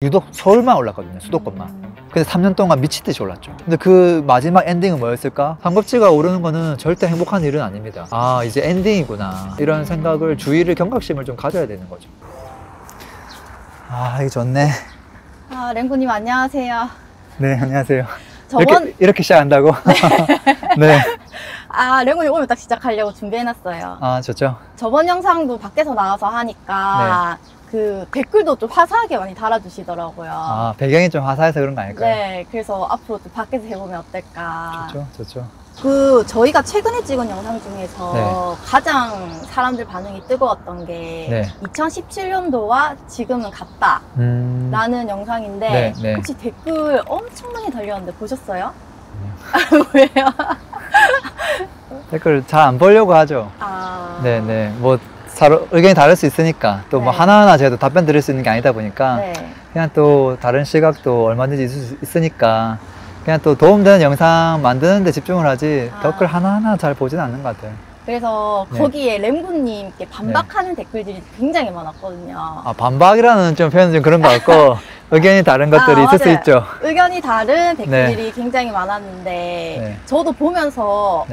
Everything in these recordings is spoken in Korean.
유독 서울만 올랐거든요, 수도권만. 근데 3년 동안 미친듯이 올랐죠. 근데 그 마지막 엔딩은 뭐였을까? 상급지가 오르는 거는 절대 행복한 일은 아닙니다. 아, 이제 엔딩이구나, 이런 생각을, 주의를, 경각심을 좀 가져야 되는 거죠. 아, 이게 좋네. 아, 랭구님 안녕하세요. 네, 안녕하세요. 저번 이렇게 시작한다고? 네. 아, 랭구님 오늘 딱 시작하려고 준비해놨어요. 아, 좋죠. 저번 영상도 밖에서 나와서 하니까 그 댓글도 좀 화사하게 많이 달아주시더라고요. 아, 배경이 좀 화사해서 그런 거 아닐까요? 네, 그래서 앞으로 또 밖에서 해보면 어떨까. 좋죠, 좋죠. 그 저희가 최근에 찍은 영상 중에서 가장 사람들 반응이 뜨거웠던 게 2017년도와 지금은 같다 라는 영상인데 혹시 댓글 엄청 많이 달렸는데 보셨어요? 왜요? 댓글 잘 안 보려고 하죠. 아... 네네. 뭐 서로 의견이 다를 수 있으니까 또 뭐 하나하나 제가 답변 드릴 수 있는 게 아니다 보니까 그냥 또 다른 시각도 얼마든지 있을 수 있으니까 그냥 또 도움되는 영상 만드는 데 집중을 하지 댓글 하나하나 잘 보진 않는 것 같아요. 그래서 거기에 랭구님께 반박하는 댓글들이 굉장히 많았거든요. 아, 반박이라는 좀 표현은 좀 그런 것 같고 의견이 다른 것들이 있을 수 있죠. 의견이 다른 댓글들이 굉장히 많았는데 저도 보면서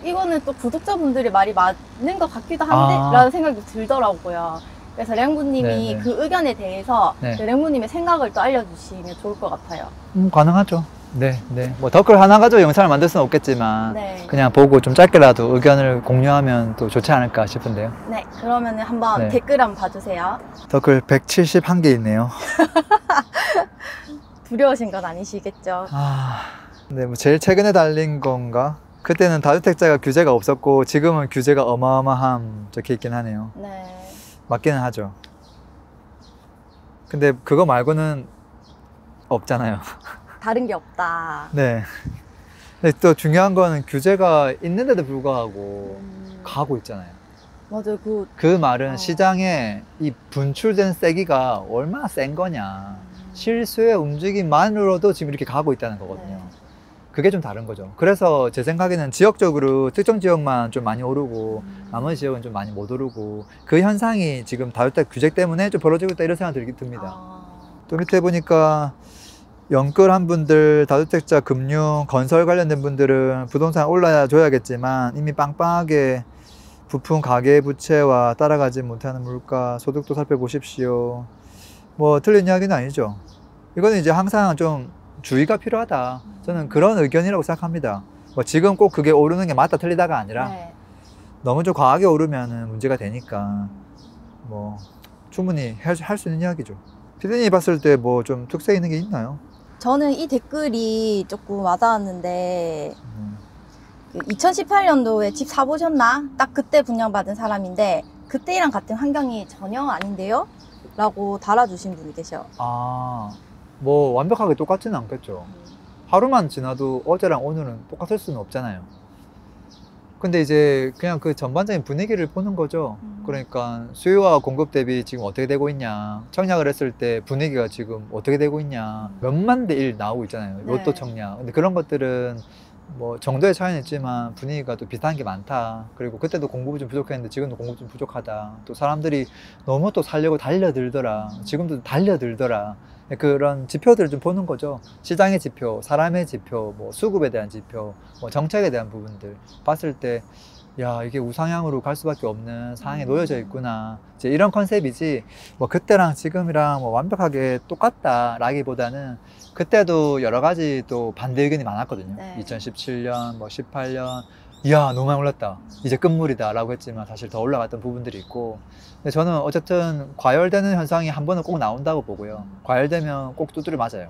이거는 또 구독자분들의 말이 맞는 것 같기도 한데 라는 생각이 들더라고요. 그래서 랭구님이 그 의견에 대해서 랭구님의 생각을 또 알려주시면 좋을 것 같아요. 가능하죠. 네. 뭐 댓글 하나 가지고 영상을 만들 수는 없겠지만 그냥 보고 좀 짧게라도 의견을 공유하면 또 좋지 않을까 싶은데요. 네, 그러면 한번 댓글 한번 봐주세요. 댓글 171개 있네요. 두려우신 건 아니시겠죠? 네, 뭐 제일 최근에 달린 건가? 그때는 다주택자가 규제가 없었고 지금은 규제가 어마어마함 적혀 있긴 하네요. 맞기는 하죠. 근데 그거 말고는 없잖아요. 다른 게 없다. 네. 근데 또 중요한 거는 규제가 있는데도 불구하고 가고 있잖아요. 맞아요. 그 말은 시장에 이 분출된 세기가 얼마나 센 거냐. 실수의 움직임만으로도 지금 이렇게 가고 있다는 거거든요. 그게 좀 다른 거죠. 그래서 제 생각에는 지역적으로 특정 지역만 좀 많이 오르고 나머지 지역은 좀 많이 못 오르고 그 현상이 지금 다주택 규제 때문에 좀 벌어지고 있다, 이런 생각이 듭니다. 또 밑에 보니까 영끌한 분들, 다주택자, 금융, 건설 관련된 분들은 부동산 올라야 줘야겠지만 이미 빵빵하게 부품 가계부채와 따라가지 못하는 물가, 소득도 살펴보십시오. 뭐 틀린 이야기는 아니죠. 이거는 이제 항상 좀 주의가 필요하다, 저는 그런 의견이라고 생각합니다. 뭐 지금 꼭 그게 오르는 게 맞다 틀리다가 아니라 너무 좀 과하게 오르면 문제가 되니까 뭐 충분히 할 수 있는 이야기죠. 피디님이 봤을 때 뭐 좀 특색 있는 게 있나요? 저는 이 댓글이 조금 와닿았는데 2018년도에 집 사보셨나? 딱 그때 분양받은 사람인데 그때랑 같은 환경이 전혀 아닌데요? 라고 달아주신 분이 계셔. 뭐 완벽하게 똑같지는 않겠죠. 하루만 지나도 어제랑 오늘은 똑같을 수는 없잖아요. 근데 이제 그냥 그 전반적인 분위기를 보는 거죠. 그러니까 수요와 공급 대비 지금 어떻게 되고 있냐, 청약을 했을 때 분위기가 지금 어떻게 되고 있냐, 몇만 대 1 나오고 있잖아요, 로또 청약. 근데 그런 것들은 뭐 정도의 차이는 있지만 분위기가 또 비슷한 게 많다. 그리고 그때도 공급이 좀 부족했는데 지금도 공급이 좀 부족하다. 또 사람들이 너무 또 살려고 달려들더라, 지금도 달려들더라. 그런 지표들을 좀 보는 거죠. 시장의 지표, 사람의 지표, 뭐 수급에 대한 지표, 뭐 정책에 대한 부분들 봤을 때, 야, 이게 우상향으로 갈 수밖에 없는 상황에 놓여져 있구나, 이제 이런 컨셉이지, 뭐 그때랑 지금이랑 뭐 완벽하게 똑같다 라기보다는 그때도 여러 가지 또 반대 의견이 많았거든요. 2017년, 뭐 18년, 이야 너무 많이 올랐다, 이제 끝물이다 라고 했지만 사실 더 올라갔던 부분들이 있고. 근데 저는 어쨌든 과열되는 현상이 한 번은 꼭 나온다고 보고요. 과열되면 꼭 두드려 맞아요.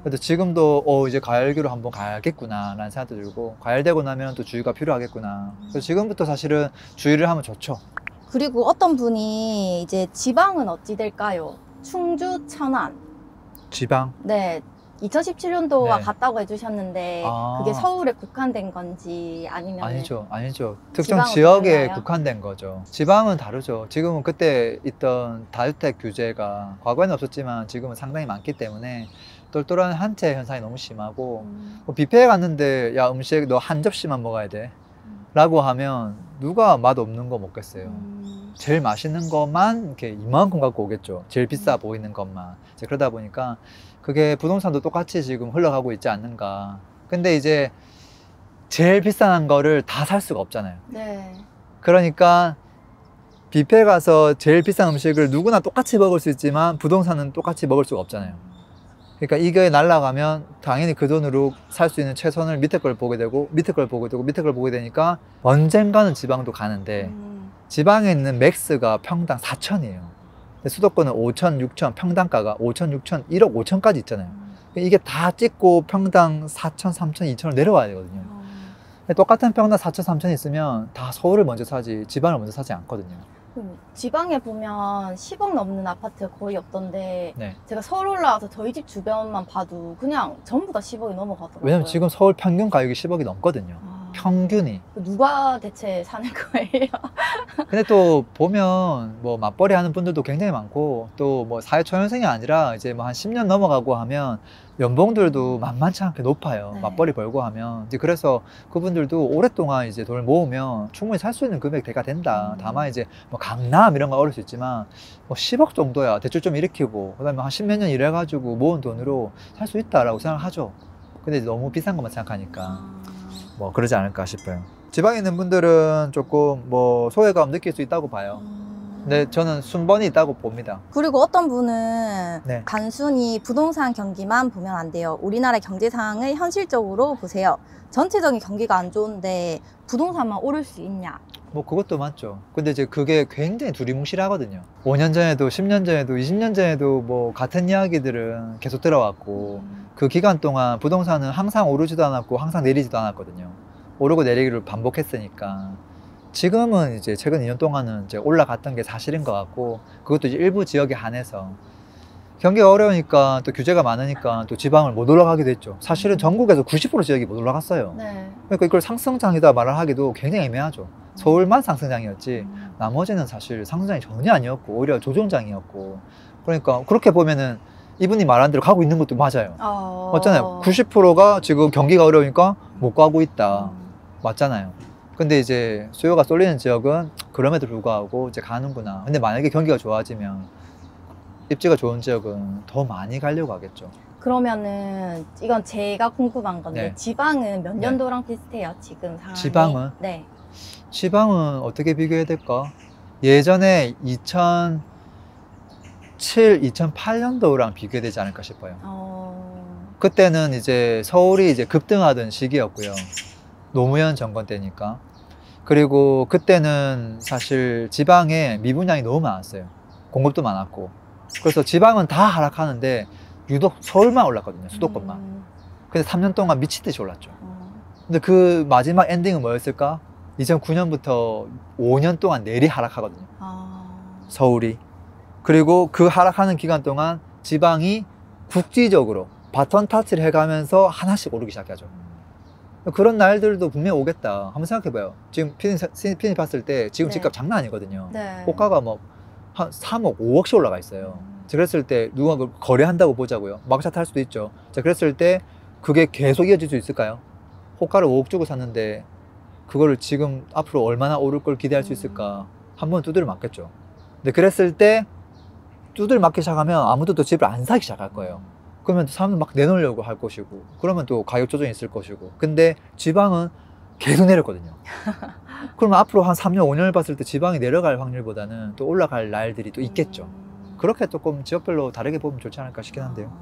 그래도 지금도 이제 과열기로 한번 가야겠구나 라는 생각도 들고, 과열되고 나면 또 주의가 필요하겠구나. 그래서 지금부터 사실은 주의를 하면 좋죠. 그리고 어떤 분이 이제 지방은 어찌 될까요? 충주, 천안. 지방? 네. 2017년도와 같다고 해주셨는데 그게 서울에 국한된 건지 아니면 아니죠. 특정 지역에 국한된 거죠. 지방은 다르죠. 지금은 그때 있던 다주택 규제가 과거에는 없었지만 지금은 상당히 많기 때문에 똘똘한 한채 현상이 너무 심하고 뭐 뷔페에 갔는데 야 음식 너 한 접시만 먹어야 돼 라고 하면 누가 맛없는 거 먹겠어요. 제일 맛있는 것만 이렇게 이만큼 갖고 오겠죠. 제일 비싸 보이는 것만. 이제 그러다 보니까 그게 부동산도 똑같이 지금 흘러가고 있지 않는가. 근데 이제 제일 비싼 거를 다 살 수가 없잖아요. 네. 그러니까 뷔페 가서 제일 비싼 음식을 누구나 똑같이 먹을 수 있지만 부동산은 똑같이 먹을 수가 없잖아요. 그러니까 이게 날아가면 당연히 그 돈으로 살 수 있는 최선을 밑에 걸 보게 되고 밑에 걸 보게 되고 밑에 걸 보게 되니까 언젠가는 지방도 가는데 지방에 있는 맥스가 평당 4천이에요. 수도권은 5천, 6천, 평당가가 5천, 6천, 1억 5천까지 있잖아요. 이게 다 찍고 평당 4천, 3천, 2천으로 내려와야 되거든요. 똑같은 평당 4천, 3천 있으면 다 서울을 먼저 사지 지방을 먼저 사지 않거든요. 지방에 보면 10억 넘는 아파트가 거의 없던데 네. 제가 서울 올라와서 저희 집 주변만 봐도 그냥 전부 다 10억이 넘어가더라고요. 왜냐면 지금 서울 평균 가격이 10억이 넘거든요. 평균이. 누가 대체 사는 거예요? 근데 또 보면 뭐 맞벌이 하는 분들도 굉장히 많고 또 뭐 사회초년생이 아니라 이제 뭐 한 10년 넘어가고 하면 연봉들도 만만치 않게 높아요. 네. 맞벌이 벌고 하면. 이제 그래서 그분들도 오랫동안 이제 돈을 모으면 충분히 살 수 있는 금액대가 된다. 다만 이제 뭐 강남 이런 거 어려울 수 있지만 뭐 10억 정도야 대출 좀 일으키고 그다음에 한 10몇 년 일해가지고 모은 돈으로 살 수 있다라고 생각하죠. 근데 너무 비싼 것만 생각하니까 뭐 그러지 않을까 싶어요. 지방에 있는 분들은 조금 뭐 소외감 느낄 수 있다고 봐요. 근데 저는 순번이 있다고 봅니다. 그리고 어떤 분은 네. 단순히 부동산 경기만 보면 안 돼요. 우리나라 경제 상황을 현실적으로 보세요. 전체적인 경기가 안 좋은데 부동산만 오를 수 있냐? 뭐 그것도 맞죠. 근데 이제 그게 굉장히 두리뭉실하거든요. 5년 전에도 10년 전에도 20년 전에도 뭐 같은 이야기들은 계속 들어왔고 그 기간 동안 부동산은 항상 오르지도 않았고 항상 내리지도 않았거든요. 오르고 내리기를 반복했으니까 지금은 이제 최근 2년 동안은 이제 올라갔던 게 사실인 것 같고 그것도 이제 일부 지역에 한해서 경기가 어려우니까 또 규제가 많으니까 또 지방을 못 올라가기도 했죠. 사실은 전국에서 90% 지역이 못 올라갔어요. 네. 그러니까 이걸 상승장이다 말을 하기도 굉장히 애매하죠. 서울만 상승장이었지 나머지는 사실 상승장이 전혀 아니었고 오히려 조정장이었고 그러니까 그렇게 보면은 이분이 말한 대로 가고 있는 것도 맞아요. 맞잖아요. 90%가 지금 경기가 어려우니까 못 가고 있다. 맞잖아요. 근데 이제 수요가 쏠리는 지역은 그럼에도 불구하고 이제 가는구나. 근데 만약에 경기가 좋아지면 입지가 좋은 지역은 더 많이 가려고 하겠죠. 그러면은 이건 제가 궁금한 건데 네. 지방은 몇 년도랑 비슷해요 지금 상황이? 지방은? 네. 지방은 어떻게 비교해야 될까? 예전에 2007, 2008년도랑 비교되지 않을까 싶어요. 그때는 이제 서울이 이제 급등하던 시기였고요. 노무현 정권 때니까. 그리고 그때는 사실 지방에 미분양이 너무 많았어요. 공급도 많았고. 그래서 지방은 다 하락하는데 유독 서울만 올랐거든요. 수도권만. 근데 3년 동안 미치듯이 올랐죠. 근데 그 마지막 엔딩은 뭐였을까? 2009년부터 5년 동안 내리 하락하거든요. 서울이. 그리고 그 하락하는 기간 동안 지방이 국지적으로 바톤 타치를 해가면서 하나씩 오르기 시작하죠. 그런 날들도 분명히 오겠다. 한번 생각해봐요. 지금 피디님 봤을 때 지금 네. 집값 장난 아니거든요. 네. 호가가 뭐 한 3억, 5억씩 올라가 있어요. 자, 그랬을 때 누가 그걸 거래한다고 보자고요. 막차 탈 수도 있죠. 자, 그랬을 때 그게 계속 이어질 수 있을까요? 호가를 5억 주고 샀는데 그거를 지금 앞으로 얼마나 오를 걸 기대할 수 있을까? 한번 두드려 맞겠죠. 근데 그랬을 때 두드려 맞기 시작하면 아무도 또 집을 안 사기 시작할 거예요. 그러면 사람들 막 내놓으려고 할 것이고 그러면 또 가격 조정이 있을 것이고 근데 지방은 계속 내렸거든요. 그러면 앞으로 한 3년, 5년을 봤을 때 지방이 내려갈 확률보다는 또 올라갈 날들이 또 있겠죠. 그렇게 조금 지역별로 다르게 보면 좋지 않을까 싶긴 한데요.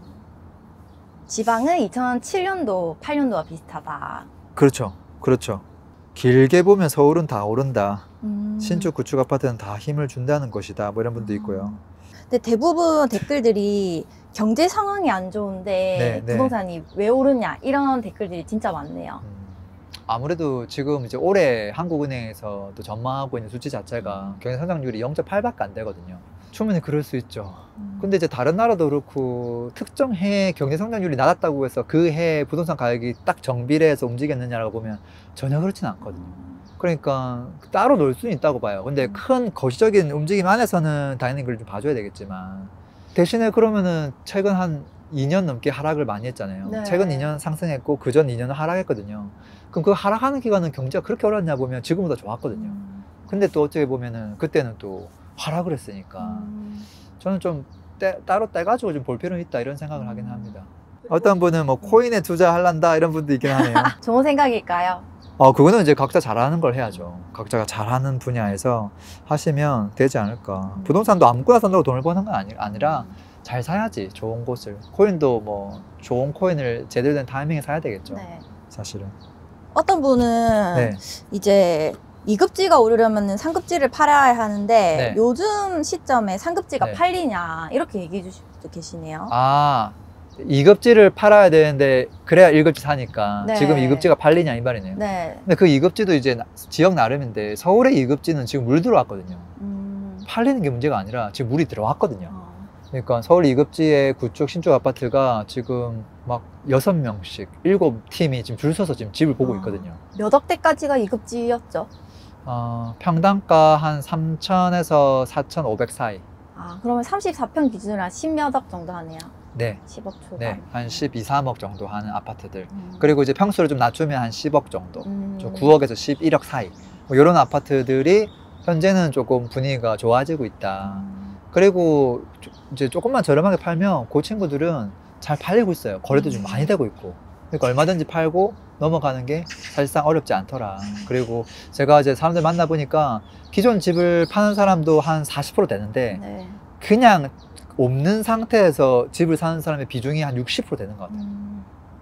지방은 2007년도, 8년도와 비슷하다. 그렇죠. 그렇죠. 길게 보면 서울은 다 오른다. 신축, 구축 아파트는 다 힘을 준다는 것이다. 뭐 이런 분도 있고요. 근데 대부분 댓글들이 경제 상황이 안 좋은데 네, 부동산이 왜 오르냐 이런 댓글들이 진짜 많네요. 아무래도 지금 이제 올해 한국은행에서 또 전망하고 있는 수치 자체가 경제 성장률이 0.8밖에 안 되거든요. 충분히 그럴 수 있죠. 근데 이제 다른 나라도 그렇고 특정 해에 경제 성장률이 낮았다고 해서 그 해에 부동산 가격이 딱 정비례해서 움직였느냐라고 보면 전혀 그렇진 않거든요. 그러니까 따로 놀 수는 있다고 봐요. 근데 큰 거시적인 움직임 안에서는 당연히 그걸 좀 봐줘야 되겠지만 대신에 그러면은 최근 한 2년 넘게 하락을 많이 했잖아요. 네. 최근 2년 상승했고 그전 2년은 하락했거든요. 그럼 그 하락하는 기간은 경제가 그렇게 어려웠냐 보면 지금보다 좋았거든요. 근데 또 어떻게 보면은 그때는 또 하락을 했으니까 저는 좀 따로 떼가지고 좀 볼 필요는 있다 이런 생각을 하긴 합니다. 어떤 분은 뭐 코인에 투자할란다 이런 분도 있긴 하네요. 좋은 생각일까요? 그거는 이제 각자 잘하는 걸 해야죠. 각자가 잘하는 분야에서 하시면 되지 않을까. 부동산도 아무거나 산다고 돈을 버는 건 아니라 잘 사야지, 좋은 곳을. 코인도 뭐 좋은 코인을 제대로 된 타이밍에 사야 되겠죠. 네. 사실은. 어떤 분은 네. 이제 2급지가 오르려면 3급지를 팔아야 하는데 네. 요즘 시점에 3급지가 네. 팔리냐 이렇게 얘기해 주실 분도 계시네요. 2급지를 팔아야 되는데 그래야 1급지 사니까 네. 지금 2급지가 팔리냐 이 말이네요. 네. 근데 그 2급지도 이제 지역 나름인데 서울의 2급지는 지금 물 들어왔거든요. 팔리는 게 문제가 아니라 지금 물이 들어왔거든요. 그러니까 서울 2급지의 구축 신축 아파트가 지금 막 6명씩 7팀이 지금 줄 서서 지금 집을 보고 있거든요. 몇 억대까지가 2급지였죠? 평당가 한 3,000에서 4,500 사이. 그러면 34평 기준으로 한 10몇 억 정도 하네요. 네. 10억 초반. 네, 한 12, 3억 정도 하는 아파트들. 그리고 이제 평수를 좀 낮추면 한 10억 정도. 좀 9억에서 11억 사이. 뭐 이런 아파트들이 현재는 조금 분위기가 좋아지고 있다. 그리고 이제 조금만 저렴하게 팔면 그 친구들은 잘 팔리고 있어요. 거래도 좀 많이 되고 있고. 그러니까 얼마든지 팔고 넘어가는 게 사실상 어렵지 않더라. 그리고 제가 이제 사람들 만나보니까 기존 집을 파는 사람도 한 40% 되는데 네. 그냥 없는 상태에서 집을 사는 사람의 비중이 한 60% 되는 것 같아요.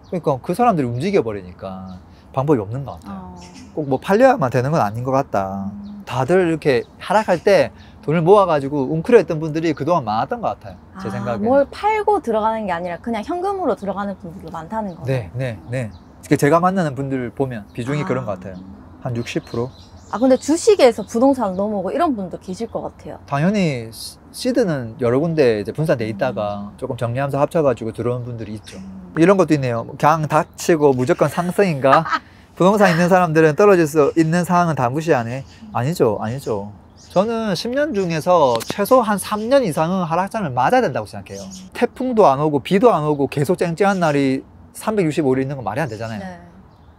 그러니까 그 사람들이 움직여버리니까 방법이 없는 것 같아요. 꼭 뭐 팔려야만 되는 건 아닌 것 같다. 다들 이렇게 하락할 때 돈을 모아가지고 웅크려있던 분들이 그동안 많았던 것 같아요. 제 생각에. 뭘 팔고 들어가는 게 아니라 그냥 현금으로 들어가는 분들도 많다는 거예요. 네. 제가 만나는 분들 보면 비중이 그런 것 같아요. 한 60%? 근데 주식에서 부동산 넘어오고 이런 분도 계실 것 같아요. 당연히 시드는 여러 군데 이제 분산돼 있다가 조금 정리하면서 합쳐가지고 들어온 분들이 있죠. 이런 것도 있네요. 그냥 닥치고 무조건 상승인가? 부동산 있는 사람들은 떨어질 수 있는 상황은 다 무시하네. 아니죠. 저는 10년 중에서 최소 한 3년 이상은 하락장을 맞아야 된다고 생각해요. 태풍도 안 오고 비도 안 오고 계속 쨍쨍한 날이 365일 있는 건 말이 안 되잖아요. 네.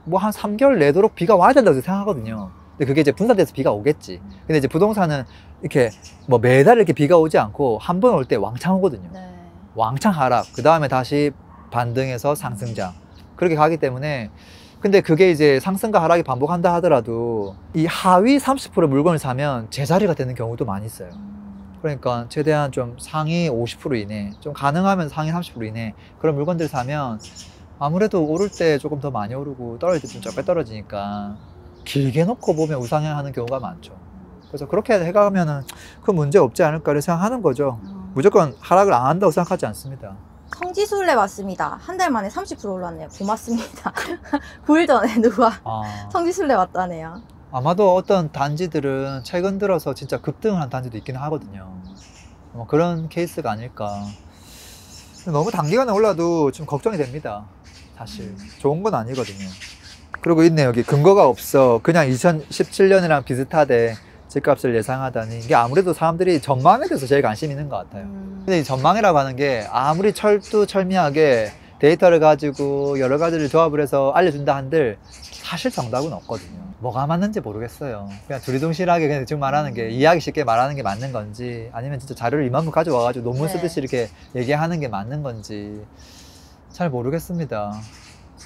뭐 한 3개월 내도록 비가 와야 된다고 생각하거든요. 근데 그게 이제 분산돼서 비가 오겠지. 근데 이제 부동산은 이렇게 뭐 매달 이렇게 비가 오지 않고 한 번 올 때 왕창 오거든요. 네. 왕창 하락, 그 다음에 다시 반등해서 상승장. 그렇게 가기 때문에 근데 그게 이제 상승과 하락이 반복한다 하더라도 이 하위 30% 물건을 사면 제자리가 되는 경우도 많이 있어요. 그러니까 최대한 좀 상위 50% 이내, 좀 가능하면 상위 30% 이내 그런 물건들 사면 아무래도 오를 때 조금 더 많이 오르고 떨어질 때 좀 적게 떨어지니까 길게 놓고 보면 우상향하는 경우가 많죠. 그래서 그렇게 해가면은 그 문제 없지 않을까를 생각하는 거죠. 무조건 하락을 안 한다고 생각하지 않습니다. 성지순례 왔습니다. 한 달 만에 30% 올랐네요. 고맙습니다. 9일 전에 누가 성지순례 왔다네요. 아마도 어떤 단지들은 최근 들어서 진짜 급등을 한 단지도 있긴 하거든요. 뭐 그런 케이스가 아닐까. 너무 단기간에 올라도 좀 걱정이 됩니다. 사실 좋은 건 아니거든요. 그리고 있네, 여기 근거가 없어. 그냥 2017년이랑 비슷하대. 집값을 예상하다니. 이게 아무래도 사람들이 전망에 대해서 제일 관심 있는 것 같아요. 근데 이 전망이라고 하는 게 아무리 철두철미하게 데이터를 가지고 여러 가지를 조합을 해서 알려준다 한들 사실 정답은 없거든요. 뭐가 맞는지 모르겠어요. 그냥 두리둥실하게 그냥 지금 말하는 게 이해하기 쉽게 말하는 게 맞는 건지 아니면 진짜 자료를 이만큼 가져와가지고 논문 쓰듯이 이렇게 얘기하는 게 맞는 건지 잘 모르겠습니다.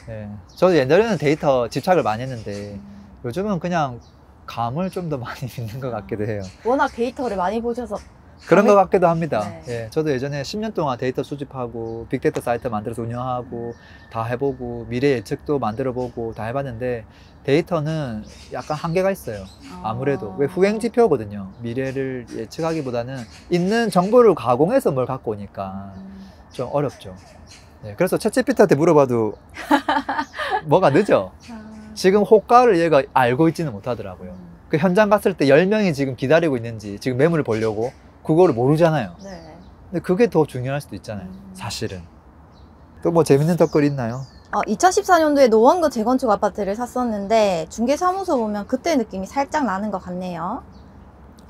네. 저도 옛날에는 데이터 집착을 많이 했는데 요즘은 그냥 감을 좀 더 많이 믿는 것 같기도 해요. 워낙 데이터를 많이 보셔서 그런 것 같기도 합니다. 네. 예, 저도 예전에 10년 동안 데이터 수집하고 빅데이터 사이트 만들어서 운영하고 다 해보고 미래 예측도 만들어보고 다 해봤는데 데이터는 약간 한계가 있어요. 아무래도 왜 후행 지표거든요. 미래를 예측하기보다는 있는 정보를 가공해서 뭘 갖고 오니까 좀 어렵죠. 네, 그래서 챗GPT한테 물어봐도 뭐가 늦어. 지금 호가를 얘가 알고 있지는 못하더라고요. 그 현장 갔을 때 10명이 지금 기다리고 있는지 지금 매물을 보려고 그거를 모르잖아요. 네. 근데 그게 더 중요할 수도 있잖아요. 사실은. 또 뭐 재밌는 덧글이 있나요? 2014년도에 노원구 재건축 아파트를 샀었는데 중개사무소 보면 그때 느낌이 살짝 나는 것 같네요.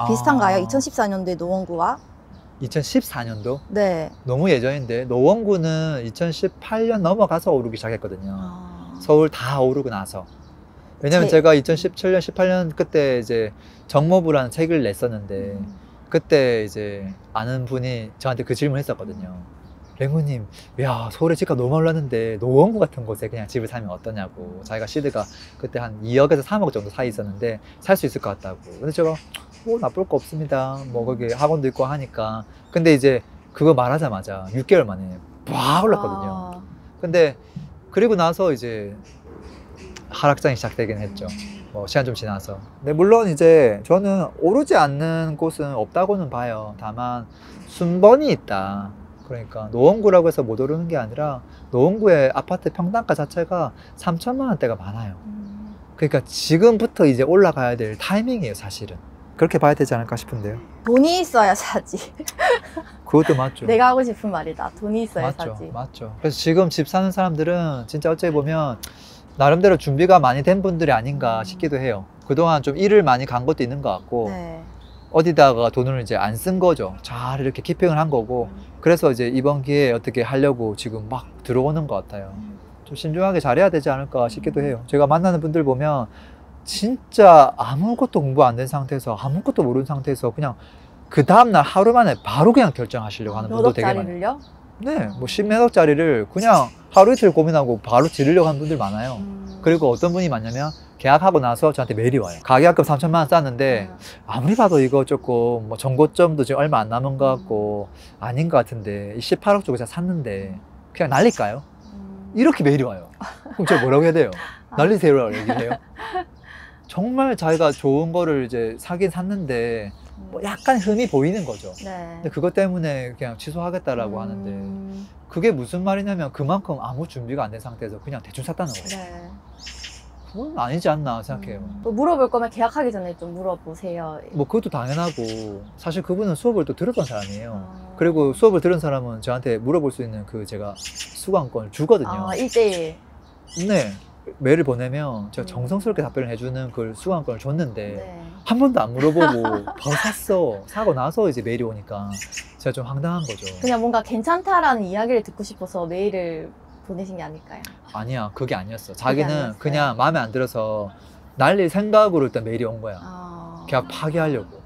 비슷한가요? 2014년도에 노원구와? 2014년도? 네. 너무 예전인데 노원구는 2018년 넘어가서 오르기 시작했거든요. 서울 다 오르고 나서. 왜냐면 제가 2017년, 18년 그때 이제 정모부라는 책을 냈었는데 그때 이제 아는 분이 저한테 그 질문을 했었거든요. 랭구님, 야, 서울에 집값 너무 올랐는데 노원구 같은 곳에 그냥 집을 사면 어떠냐고. 자기가 시드가 그때 한 2억에서 3억 정도 사이 있었는데 살 수 있을 것 같다고. 근데 제가 뭐 나쁠 거 없습니다. 뭐 거기 학원도 있고 하니까. 근데 이제 그거 말하자마자 6개월 만에 막 올랐거든요. 근데 그리고 나서 이제 하락장이 시작되긴 했죠. 뭐 시간 좀 지나서. 근데 물론 이제 저는 오르지 않는 곳은 없다고는 봐요. 다만 순번이 있다. 그러니까 노원구라고 해서 못 오르는 게 아니라 노원구의 아파트 평당가 자체가 3천만 원대가 많아요. 그러니까 지금부터 이제 올라가야 될 타이밍이에요, 사실은. 그렇게 봐야 되지 않을까 싶은데요. 돈이 있어야 사지. 그것도 맞죠. 내가 하고 싶은 말이다. 돈이 있어야 맞죠, 사지. 맞죠. 그래서 지금 집 사는 사람들은 진짜 어찌 보면 나름대로 준비가 많이 된 분들이 아닌가 싶기도 해요. 그동안 좀 일을 많이 간 것도 있는 것 같고 네. 어디다가 돈을 이제 안 쓴 거죠. 잘 이렇게 키핑을 한 거고 그래서 이제 이번 기회에 어떻게 하려고 지금 막 들어오는 것 같아요. 좀 신중하게 잘해야 되지 않을까 싶기도 해요. 제가 만나는 분들 보면 진짜 아무것도 공부 안 된 상태에서 아무것도 모르는 상태에서 그냥 그 다음날 하루 만에 바로 그냥 결정하시려고 하는 분도 되게 많아요. 네, 뭐 10몇 억짜리를 그냥 하루 이틀 고민하고 바로 지르려고 하는 분들 많아요. 그리고 어떤 분이 많냐면 계약하고 나서 저한테 메일이 와요. 가계약금 3천만 원 쌌는데 아무리 봐도 이거 조금 뭐 정고점도 지금 얼마 안 남은 것 같고 아닌 것 같은데 18억 쪽에 제가 샀는데 그냥 날릴까요? 이렇게 메일이 와요. 그럼 제가 뭐라고 해야 돼요? 날리세요라고 얘기해요. 정말 자기가 좋은 거를 이제 사긴 샀는데 뭐 약간 흠이 보이는 거죠. 네. 근데 그것 때문에 그냥 취소하겠다라고 하는데 그게 무슨 말이냐면 그만큼 아무 준비가 안 된 상태에서 그냥 대충 샀다는 거예요. 네. 그건 아니지 않나 생각해요. 또 물어볼 거면 계약하기 전에 좀 물어보세요. 뭐 그것도 당연하고 사실 그분은 수업을 또 들었던 사람이에요. 그리고 수업을 들은 사람은 저한테 물어볼 수 있는 그 제가 수강권을 주거든요. 1대1. 네. 메일을 보내면 제가 정성스럽게 답변을 해주는 그 수강권을 줬는데 네. 한 번도 안 물어보고 바로 샀어. 사고 나서 이제 메일이 오니까 제가 좀 황당한 거죠. 그냥 뭔가 괜찮다라는 이야기를 듣고 싶어서 메일을 보내신 게 아닐까요? 아니야, 그게 아니었어. 자기는 아니었어요? 그냥 마음에 안 들어서 날릴 생각으로 일단 메일이 온 거야. 계약 파기하려고.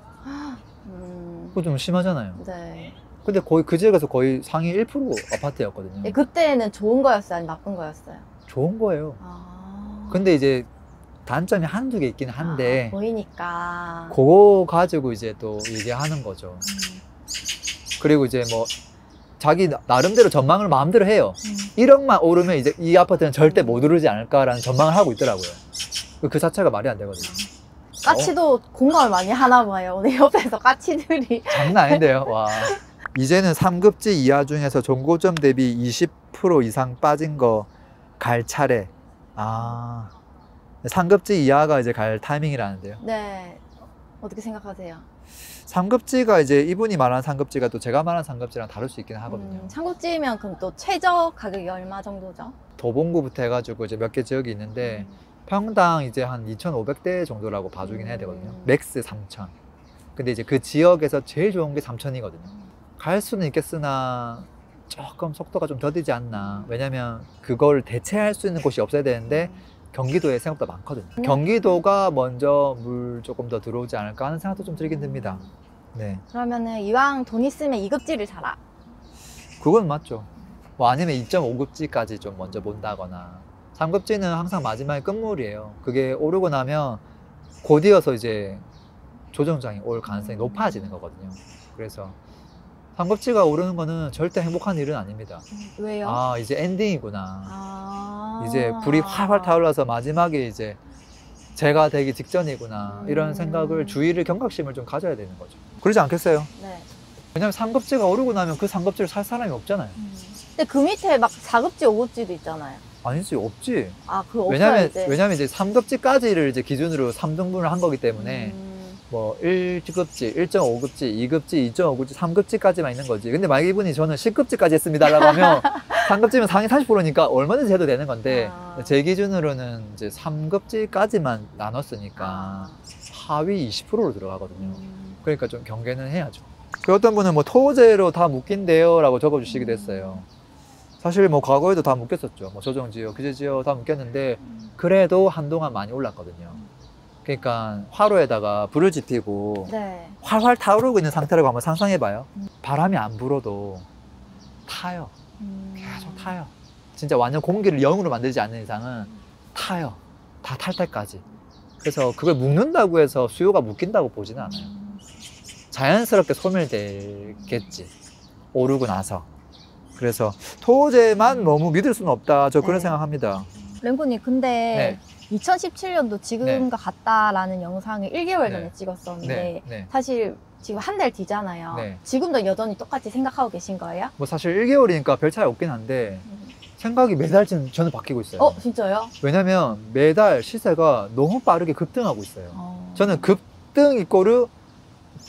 그거 좀 심하잖아요. 네. 근데 거의 그 지역에서 거의 상위 1% 아파트였거든요. 네, 그때는 좋은 거였어요? 아니면 나쁜 거였어요? 좋은 거예요. 근데 이제 단점이 한두 개 있긴 한데 보이니까 그거 가지고 이제 또 얘기하는 거죠. 그리고 이제 뭐 자기 나름대로 전망을 마음대로 해요. 1억만 오르면 이제 이 아파트는 절대 못 오르지 않을까라는 전망을 하고 있더라고요. 그 자체가 말이 안 되거든요. 까치도 공감을 많이 하나 봐요. 오늘 옆에서 까치들이 장난 아닌데요. 와. 이제는 3급지 이하 중에서 종고점 대비 20% 이상 빠진 거 갈 차례. 3급지 이하가 이제 갈 타이밍이라는데요. 네. 어떻게 생각하세요? 3급지가 이제 이분이 말하는 3급지가 또 제가 말하는 3급지랑 다를 수 있긴 하거든요. 3급지면 그럼 또 최저 가격이 얼마 정도죠? 도봉구부터 해가지고 이제 몇 개 지역이 있는데 평당 이제 한 2,500대 정도라고 봐주긴 해야 되거든요. 맥스 3,000. 근데 이제 그 지역에서 제일 좋은 게 3,000이거든요. 갈 수는 있겠으나 조금 속도가 좀 더디지 않나. 왜냐면 그걸 대체할 수 있는 곳이 없어야 되는데 경기도에 생각보다 많거든요. 경기도가 먼저 물 조금 더 들어오지 않을까 하는 생각도 좀 들긴 듭니다. 네. 그러면은 이왕 돈 있으면 2급지를 사라. 그건 맞죠. 뭐 아니면 2.5급지까지 좀 먼저 본다거나. 3급지는 항상 마지막에 끝물이에요. 그게 오르고 나면 곧이어서 이제 조정장이 올 가능성이 높아지는 거거든요. 그래서 3급지가 오르는 거는 절대 행복한 일은 아닙니다. 왜요? 이제 엔딩이구나. 이제 불이 활활 타올라서 마지막에 이제 제가 되기 직전이구나. 이런 생각을 주의를 경각심을 좀 가져야 되는 거죠. 그러지 않겠어요? 네. 왜냐면 3급지가 오르고 나면 그 3급지를 살 사람이 없잖아요. 근데 그 밑에 막 4급지, 5급지도 있잖아요. 아니지, 없지. 그거 없어요, 이제. 왜냐면 이제 3급지까지를 이제 기준으로 3등분을 한 거기 때문에 뭐 1급지, 1.5급지, 2급지, 2.5급지, 3급지까지만 있는 거지. 근데 만약 이분이 저는 10급지까지 했습니다라고 하면 3급지면 상위 40%니까 얼마든지 해도 되는 건데 제 기준으로는 이제 3급지까지만 나눴으니까 하위 20%로 들어가거든요. 그러니까 좀 경계는 해야죠. 그 어떤 분은 뭐 토제로 다 묶인대요 라고 적어주시기도 했어요. 사실 뭐 과거에도 다 묶였었죠. 뭐 조정지어, 규제지어 다 묶였는데 그래도 한동안 많이 올랐거든요. 그러니까 화로에다가 불을 지피고 네. 활활 타오르고 있는 상태라고 한번 상상해봐요. 바람이 안 불어도 타요. 계속 타요. 진짜 완전 공기를 0으로 만들지 않는 이상은 타요. 다 탈 때까지. 그래서 그걸 묶는다고 해서 수요가 묶인다고 보지는 않아요. 자연스럽게 소멸되겠지. 오르고 나서. 그래서 토제만 너무 믿을 수는 없다. 저 그런 네. 생각합니다. 랭구님, 근데 2017년도 지금과 같다라는 영상을 1개월 전에 네. 찍었었는데 네. 사실 지금 한 달 뒤잖아요. 네. 지금도 여전히 똑같이 생각하고 계신 거예요? 뭐 사실 1개월이니까 별 차이 없긴 한데 생각이 매달 저는 바뀌고 있어요. 진짜요? 왜냐면 매달 시세가 너무 빠르게 급등하고 있어요. 저는 급등 이꼬르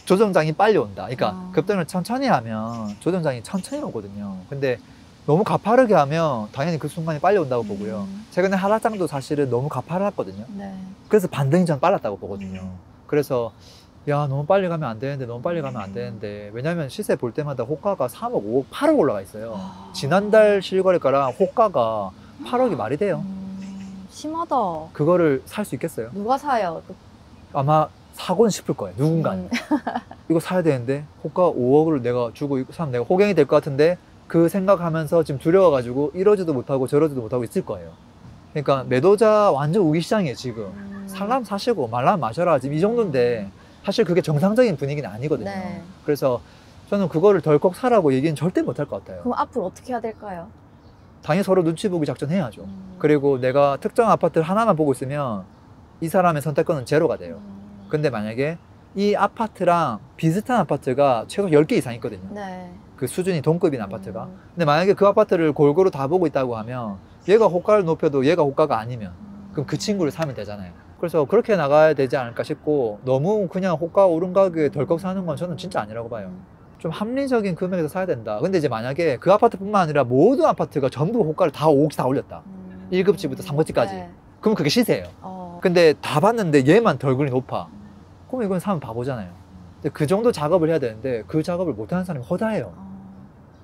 조정장이 빨리 온다. 그러니까 급등을 천천히 하면 조정장이 천천히 오거든요. 근데 너무 가파르게 하면 당연히 그 순간이 빨리 온다고 보고요. 최근에 하락장도 사실은 너무 가파랐거든요. 네. 그래서 반등이 전 빨랐다고 보거든요. 그래서 야, 너무 빨리 가면 안 되는데, 너무 빨리 가면 안 되는데. 왜냐면 시세 볼 때마다 호가가 3억, 5억, 8억 올라가 있어요. 지난달 실거래가랑 호가가 8억이 말이 돼요. 심하다. 그거를 살 수 있겠어요? 누가 사요? 아마 사고는 싶을 거예요. 누군가는. 이거 사야 되는데 호가 5억을 내가 주고 이거 사면 내가 호갱이 될 것 같은데 그 생각하면서 지금 두려워가지고 이러지도 못하고 저러지도 못하고 있을 거예요. 그러니까 매도자 완전 우기 시장이에요 지금. 살라면 사시고 말라면 마셔라. 지금 이 정도인데 사실 그게 정상적인 분위기는 아니거든요. 네. 그래서 저는 그거를 덜컥 사라고 얘기는 절대 못할 것 같아요. 그럼 앞으로 어떻게 해야 될까요? 당연히 서로 눈치 보기 작전해야죠. 그리고 내가 특정 아파트를 하나만 보고 있으면 이 사람의 선택권은 제로가 돼요. 근데 만약에 이 아파트랑 비슷한 아파트가 최소 10개 이상 있거든요. 네. 그 수준이 동급인 아파트가. 근데 만약에 그 아파트를 골고루 다 보고 있다고 하면 얘가 호가를 높여도 얘가 호가가 아니면 그럼 그 친구를 사면 되잖아요. 그래서 그렇게 나가야 되지 않을까 싶고 너무 그냥 호가 오른 가격에 덜컥 사는 건 저는 진짜 아니라고 봐요. 좀 합리적인 금액에서 사야 된다. 근데 이제 만약에 그 아파트뿐만 아니라 모든 아파트가 전부 호가를 다 5억씩 다 올렸다. 1급지부터 3급지까지. 네. 그럼 그게 시세예요. 근데 다 봤는데 얘만 덜굴이 높아. 그럼 이건 사면 바보잖아요. 근데 그 정도 작업을 해야 되는데 그 작업을 못하는 사람이 허다해요.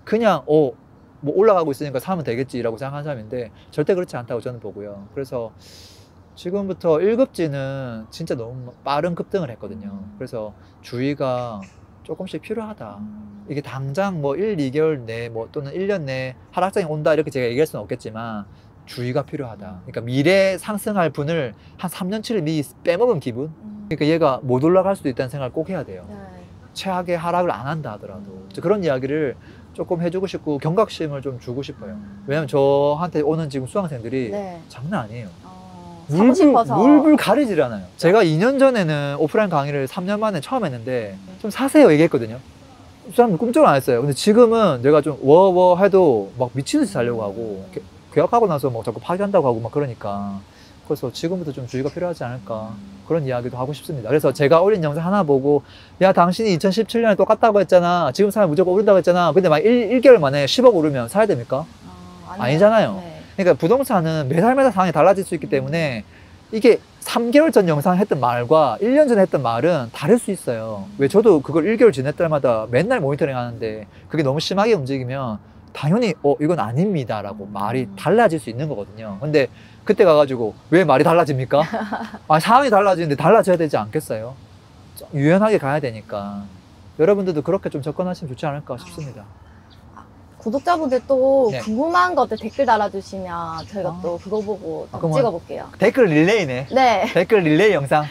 그냥 뭐 올라가고 있으니까 사면 되겠지라고 생각하는 사람인데 절대 그렇지 않다고 저는 보고요. 그래서 지금부터 1급지는 진짜 너무 빠른 급등을 했거든요. 그래서 주의가 조금씩 필요하다. 이게 당장 뭐 1, 2개월 내 뭐 또는 1년 내 하락장이 온다 이렇게 제가 얘기할 수는 없겠지만 주의가 필요하다. 그러니까 미래 상승할 분을 한 3년치를 미리 빼먹은 기분? 그러니까 얘가 못 올라갈 수도 있다는 생각을 꼭 해야 돼요. 네. 최악의 하락을 안 한다 하더라도 그런 이야기를 조금 해주고 싶고 경각심을 좀 주고 싶어요. 왜냐면 저한테 오는 지금 수강생들이 네. 장난 아니에요. 사고 싶어서. 물불 가리질 않아요. 제가 2년 전에는 오프라인 강의를 3년 만에 처음 했는데 좀 사세요 얘기했거든요. 사람들 꿈쩍을 안 했어요. 근데 지금은 내가 좀 워워 해도 막 미친듯이 살려고 하고 계약하고 나서 막 자꾸 파기한다고 하고 막 그러니까 그래서 지금부터 좀 주의가 필요하지 않을까 그런 이야기도 하고 싶습니다. 그래서 제가 올린 영상 하나 보고 야 당신이 2017년에 똑같다고 했잖아. 지금 사면 무조건 오른다고 했잖아. 근데 막 1개월 만에 10억 오르면 사야 됩니까? 아니잖아요. 네. 그러니까 부동산은 매달 상황이 달라질 수 있기 때문에 이게 3개월 전 영상 했던 말과 1년 전에 했던 말은 다를 수 있어요. 왜 저도 그걸 1개월 지날 때마다 맨날 모니터링 하는데 그게 너무 심하게 움직이면 당연히 이건 아닙니다 라고 말이 달라질 수 있는 거거든요. 근데 그때 가가지고 왜 말이 달라집니까? 상황이 달라지는데 달라져야 되지 않겠어요? 좀 유연하게 가야 되니까 여러분들도 그렇게 좀 접근하시면 좋지 않을까 싶습니다. 구독자분들 또 네. 궁금한 것들 댓글 달아주시면 저희가 또 그거 보고 또 그러면 찍어볼게요. 댓글 릴레이네. 네. 댓글 릴레이 영상.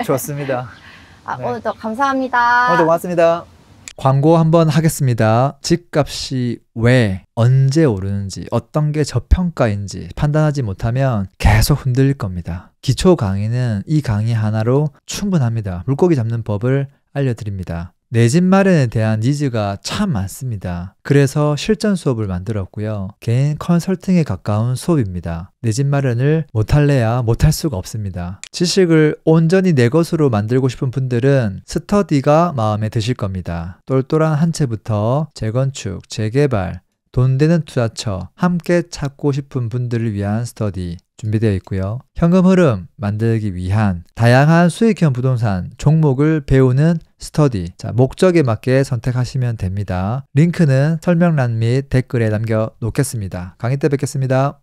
좋습니다. 네. 오늘도 감사합니다. 오늘도 고맙습니다. 광고 한번 하겠습니다. 집값이 왜, 언제 오르는지, 어떤 게 저평가인지 판단하지 못하면 계속 흔들릴 겁니다. 기초 강의는 이 강의 하나로 충분합니다. 물고기 잡는 법을 알려드립니다. 내 집 마련에 대한 니즈가 참 많습니다. 그래서 실전 수업을 만들었고요. 개인 컨설팅에 가까운 수업입니다. 내 집 마련을 못할래야 못할 수가 없습니다. 지식을 온전히 내 것으로 만들고 싶은 분들은 스터디가 마음에 드실 겁니다. 똘똘한 한 채부터 재건축, 재개발, 돈 되는 투자처, 함께 찾고 싶은 분들을 위한 스터디 준비되어 있고요. 현금 흐름 만들기 위한 다양한 수익형 부동산 종목을 배우는 스터디. 자, 목적에 맞게 선택하시면 됩니다. 링크는 설명란 및 댓글에 남겨 놓겠습니다. 강의 때 뵙겠습니다.